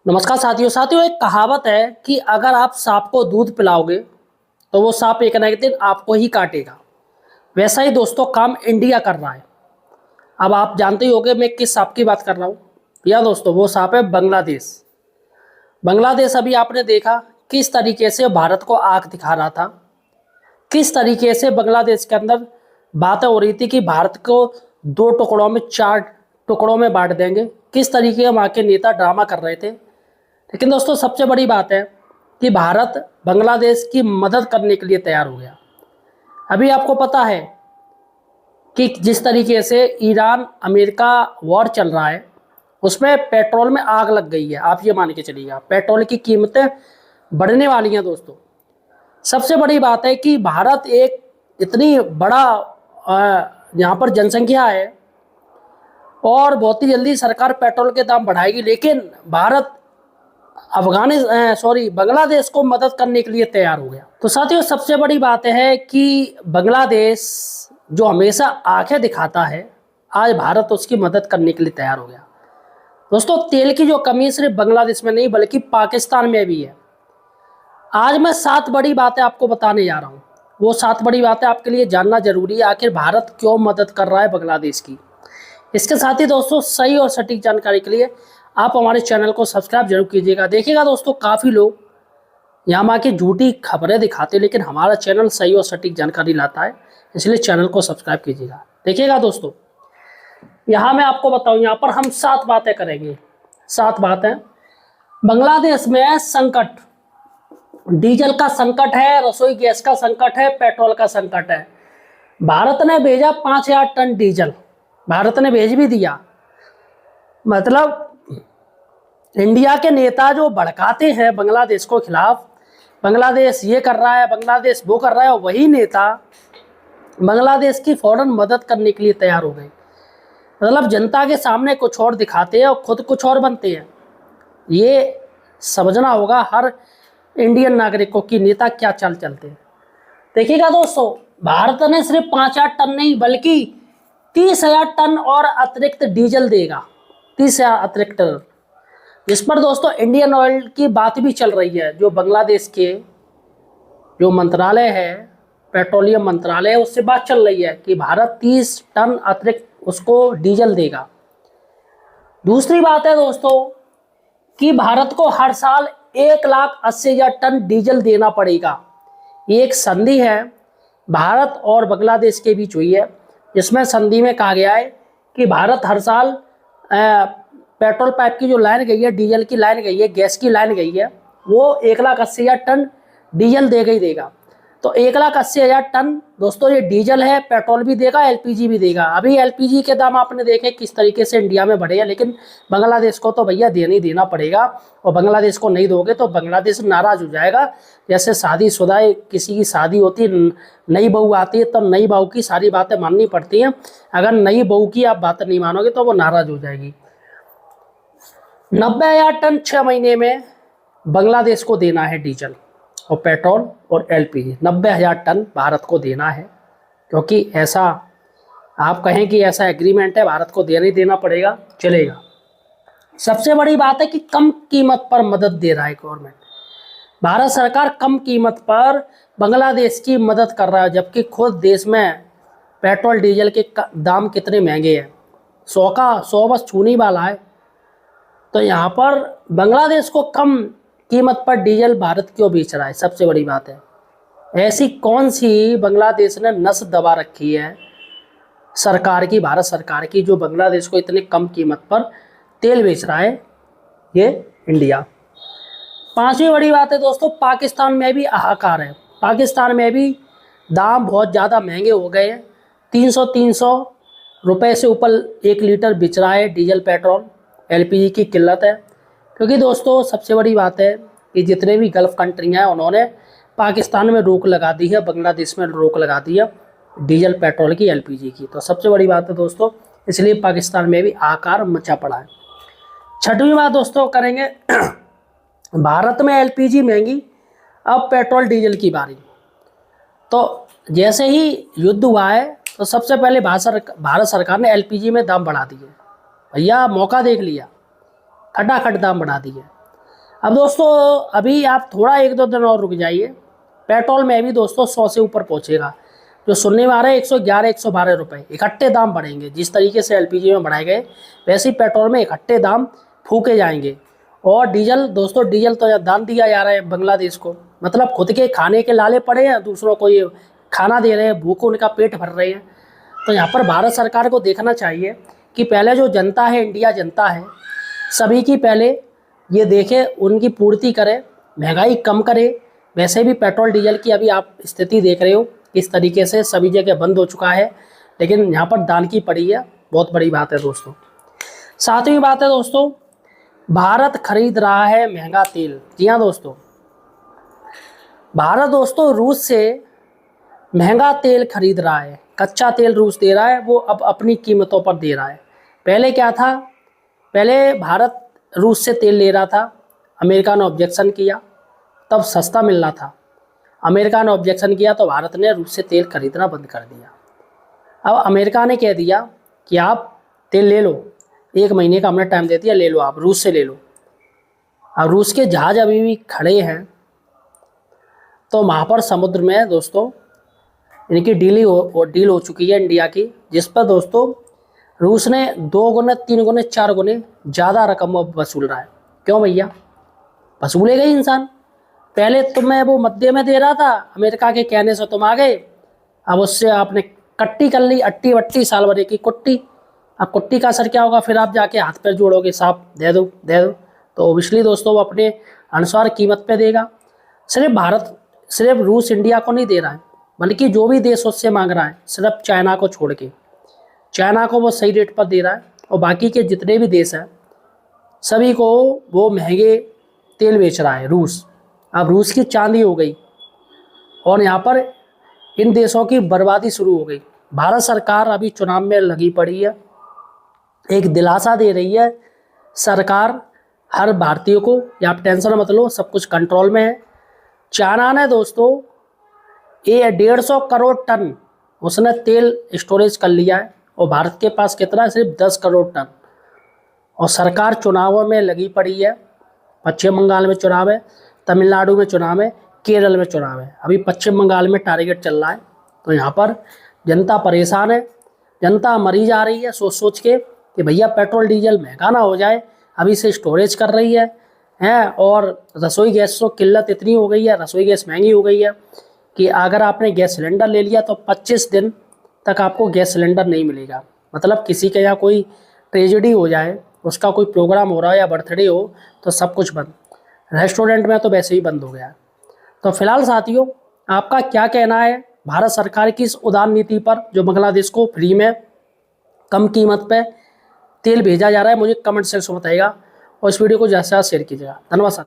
नमस्कार साथियों एक कहावत है कि अगर आप सांप को दूध पिलाओगे तो वो सांप एक ना एक दिन आपको ही काटेगा। वैसा ही दोस्तों काम इंडिया कर रहा है। अब आप जानते ही होंगे मैं किस सांप की बात कर रहा हूँ। या दोस्तों वो सांप है बांग्लादेश। बांग्लादेश अभी आपने देखा किस तरीके से भारत को आंख दिखा रहा था, किस तरीके से बांग्लादेश के अंदर बातें हो रही थी कि भारत को दो टुकड़ों में चार टुकड़ों में बांट देंगे। किस तरीके के वहाँ के नेता ड्रामा कर रहे थे। लेकिन दोस्तों सबसे बड़ी बात है कि भारत बांग्लादेश की मदद करने के लिए तैयार हो गया। अभी आपको पता है कि जिस तरीके से ईरान अमेरिका वॉर चल रहा है उसमें पेट्रोल में आग लग गई है। आप ये मान के चलिएगा पेट्रोल की कीमतें बढ़ने वाली हैं दोस्तों। सबसे बड़ी बात है कि भारत एक इतनी बड़ा यहाँ पर जनसंख्या है और बहुत ही जल्दी सरकार पेट्रोल के दाम बढ़ाएगी, लेकिन भारत बांग्लादेश को मदद करने के लिए तैयार हो गया। तो साथियों सबसे बड़ी बात है कि बांग्लादेश जो हमेशा आंखें दिखाता है, आज भारत उसकी मदद करने के लिए तैयार हो गया। दोस्तों तेल की जो कमी सिर्फ बांग्लादेश में नहीं बल्कि पाकिस्तान में भी है। आज मैं 7 बड़ी बातें आपको बताने जा रहा हूँ। वो 7 बड़ी बातें आपके लिए जानना जरूरी है, आखिर भारत क्यों मदद कर रहा है बांग्लादेश की। इसके साथ ही दोस्तों सही और सटीक जानकारी के लिए आप हमारे चैनल को सब्सक्राइब जरूर कीजिएगा। देखिएगा दोस्तों काफ़ी लोग यहाँ की झूठी खबरें दिखाते हैं, लेकिन हमारा चैनल सही और सटीक जानकारी लाता है, इसलिए चैनल को सब्सक्राइब कीजिएगा। देखिएगा दोस्तों यहाँ मैं आपको बताऊँ, यहाँ पर हम 7 बातें करेंगे। 7 बातें। बांग्लादेश में संकट, डीजल का संकट है, रसोई गैस का संकट है, पेट्रोल का संकट है। भारत ने भेजा 5000 टन डीजल, भारत ने भेज भी दिया। मतलब इंडिया के नेता जो भड़काते हैं बांग्लादेश को खिलाफ, बांग्लादेश ये कर रहा है, बांग्लादेश वो कर रहा है, वही नेता बांग्लादेश की फौरन मदद करने के लिए तैयार हो गए। मतलब जनता के सामने कुछ और दिखाते हैं और खुद कुछ और बनते हैं। ये समझना होगा हर इंडियन नागरिकों की नेता क्या चाल चलते हैं। देखिएगा दोस्तों भारत ने सिर्फ 5000 टन नहीं बल्कि 30,000 टन और अतिरिक्त डीजल देगा। 30,000 अतिरिक्त, जिस पर दोस्तों इंडियन ऑयल की बात भी चल रही है। जो बांग्लादेश के जो मंत्रालय है, पेट्रोलियम मंत्रालय है, उससे बात चल रही है कि भारत 30 टन अतिरिक्त उसको डीजल देगा। दूसरी बात है दोस्तों कि भारत को हर साल 1,80,000 टन डीजल देना पड़ेगा। ये एक संधि है भारत और बांग्लादेश के बीच हुई है, जिसमें संधि में कहा गया है कि भारत हर साल पेट्रोल पाइप की जो लाइन गई है, डीजल की लाइन गई है, गैस की लाइन गई है, वो 1,80,000 टन डीजल देगा ही देगा। तो 1,80,000 टन दोस्तों ये डीजल है, पेट्रोल भी देगा, एलपीजी भी देगा। अभी एलपीजी के दाम आपने देखे किस तरीके से इंडिया में बढ़े हैं, लेकिन बांग्लादेश को तो भैया देना ही देना पड़ेगा। और बांग्लादेश को नहीं दोगे तो बांग्लादेश नाराज़ हो जाएगा। जैसे शादीशुदा किसी की शादी होती है, नई बहू आती है तो नई बहू की सारी बातें माननी पड़ती हैं। अगर नई बहू की आप बातें नहीं मानोगे तो वो नाराज़ हो जाएगी। 90,000 टन 6 महीने में बांग्लादेश को देना है डीजल और पेट्रोल और एलपीजी। 90,000 टन भारत को देना है, क्योंकि ऐसा आप कहें कि ऐसा एग्रीमेंट है, भारत को देना ही देना पड़ेगा, चलेगा। सबसे बड़ी बात है कि कम कीमत पर मदद दे रहा है गवर्नमेंट। भारत सरकार कम कीमत पर बांग्लादेश की मदद कर रहा है, जबकि खुद देश में पेट्रोल डीजल के दाम कितने महंगे हैं। 100 बस छूने वाला है। तो यहाँ पर बांग्लादेश को कम कीमत पर डीजल भारत क्यों बेच रहा है, सबसे बड़ी बात है। ऐसी कौन सी बांग्लादेश ने नस दबा रखी है सरकार की, भारत सरकार की, जो बांग्लादेश को इतने कम कीमत पर तेल बेच रहा है, ये इंडिया। 5वीं बड़ी बात है दोस्तों, पाकिस्तान में भी हाहाकार है। पाकिस्तान में भी दाम बहुत ज़्यादा महंगे हो गए हैं। 300 रुपये से ऊपर 1 लीटर बिच रहा है डीजल, पेट्रोल, एलपीजी की किल्लत है। क्योंकि दोस्तों सबसे बड़ी बात है कि जितने भी गल्फ़ कंट्रियाँ हैं उन्होंने पाकिस्तान में रोक लगा दी है, बांग्लादेश में रोक लगा दी है डीजल, पेट्रोल की, एलपीजी की। तो सबसे बड़ी बात है दोस्तों, इसलिए पाकिस्तान में भी आकार मचा पड़ा है। 6वीं बात दोस्तों करेंगे, भारत में एलपीजी महंगी, अब पेट्रोल डीजल की बारी। तो जैसे ही युद्ध हुआ है तो सबसे पहले भारत सरकार ने एलपीजी में दाम बढ़ा दिए। भैया मौका देख लिया, खटाखट दाम बढ़ा दिए। अब दोस्तों अभी आप थोड़ा 1-2 दिन और रुक जाइए, पेट्रोल में भी दोस्तों 100 से ऊपर पहुंचेगा। जो सुनने में आ रहा है 111-112 रुपये इकट्ठे दाम बढ़ेंगे। जिस तरीके से एलपीजी में बढ़ाए गए वैसे ही पेट्रोल में इकट्ठे दाम फूके जाएंगे। और डीजल दोस्तों, डीजल तो दान दिया जा रहा है बांग्लादेश को, मतलब खुद के खाने के लाले पड़े हैं, दूसरों को ये खाना दे रहे हैं, भूखों उनका पेट भर रहे हैं। तो यहाँ पर भारत सरकार को देखना चाहिए कि पहले जो जनता है, इंडिया जनता है, सभी की पहले ये देखे, उनकी पूर्ति करे, महंगाई कम करे। वैसे भी पेट्रोल डीजल की अभी आप स्थिति देख रहे हो, इस तरीके से सभी जगह बंद हो चुका है, लेकिन यहाँ पर दान की पड़ी है, बहुत बड़ी बात है दोस्तों। सातवीं बात है दोस्तों, भारत खरीद रहा है महंगा तेल। जी हाँ दोस्तों, भारत दोस्तों रूस से महंगा तेल खरीद रहा है। कच्चा तेल रूस दे रहा है, वो अब अपनी कीमतों पर दे रहा है। पहले क्या था, पहले भारत रूस से तेल ले रहा था, अमेरिका ने ऑब्जेक्शन किया, तब सस्ता मिल रहा था। अमेरिका ने ऑब्जेक्शन किया तो भारत ने रूस से तेल खरीदना बंद कर दिया। अब अमेरिका ने कह दिया कि आप तेल ले लो, 1 महीने का हमने टाइम दे दिया, ले लो, आप रूस से ले लो। अब रूस के जहाज़ अभी भी खड़े हैं, तो वहाँ पर समुद्र में दोस्तों इनकी डील हो चुकी है इंडिया की, जिस पर दोस्तों रूस ने 2 गुने, 3 गुने, 4 गुने ज़्यादा रकम वसूल रहा है। क्यों भैया, वसूलेगा ही इंसान। पहले तुम्हें वो मध्य में दे रहा था, अमेरिका के कहने से तुम आ गए, अब उससे आपने कट्टी कर ली, 80-80 साल भरे की कुट्टी। अब कुट्टी का असर क्या होगा, फिर आप जाके हाथ पैर जोड़ोगे, साहब दे दो दे दो। तो ओबियसली दोस्तों वो अपने अनुसार कीमत पे देगा। सिर्फ रूस इंडिया को नहीं दे रहा है, बल्कि जो भी देश उससे मांग रहा है, सिर्फ चाइना को छोड़ के, चाइना को वो सही रेट पर दे रहा है, और बाकी के जितने भी देश हैं सभी को वो महंगे तेल बेच रहा है रूस। अब रूस की चांदी हो गई, और यहाँ पर इन देशों की बर्बादी शुरू हो गई। भारत सरकार अभी चुनाव में लगी पड़ी है, एक दिलासा दे रही है सरकार हर भारतीय को, या आप टेंशन मत लो, सब कुछ कंट्रोल में है। चाइना ने दोस्तों ये 150 करोड़ टन उसने तेल स्टोरेज कर लिया है, और भारत के पास कितना है, सिर्फ 10 करोड़ टन। और सरकार चुनावों में लगी पड़ी है। पश्चिम बंगाल में चुनाव है, तमिलनाडु में चुनाव है, केरल में चुनाव है। अभी पश्चिम बंगाल में टारगेट चल रहा है। तो यहाँ पर जनता परेशान है, जनता मरी जा रही है सोच सोच के कि भैया पेट्रोल डीजल महंगा ना हो जाए, अभी से स्टोरेज कर रही है और रसोई गैस तो किल्लत इतनी हो गई है, रसोई गैस महंगी हो गई है कि अगर आपने गैस सिलेंडर ले लिया तो 25 दिन तक आपको गैस सिलेंडर नहीं मिलेगा। मतलब किसी के यहाँ कोई ट्रेजेडी हो जाए, उसका कोई प्रोग्राम हो रहा है या बर्थडे हो, तो सब कुछ बंद। रेस्टोरेंट में तो वैसे ही बंद हो गया है। तो फिलहाल साथियों, आपका क्या कहना है भारत सरकार की इस उड़ान नीति पर, जो बांग्लादेश को फ्री में कम कीमत पे तेल भेजा जा रहा है? मुझे कमेंट सेक्शन में बताइएगा, और इस वीडियो को ज़्यादा से ज़्यादा शेयर कीजिएगा। धन्यवाद।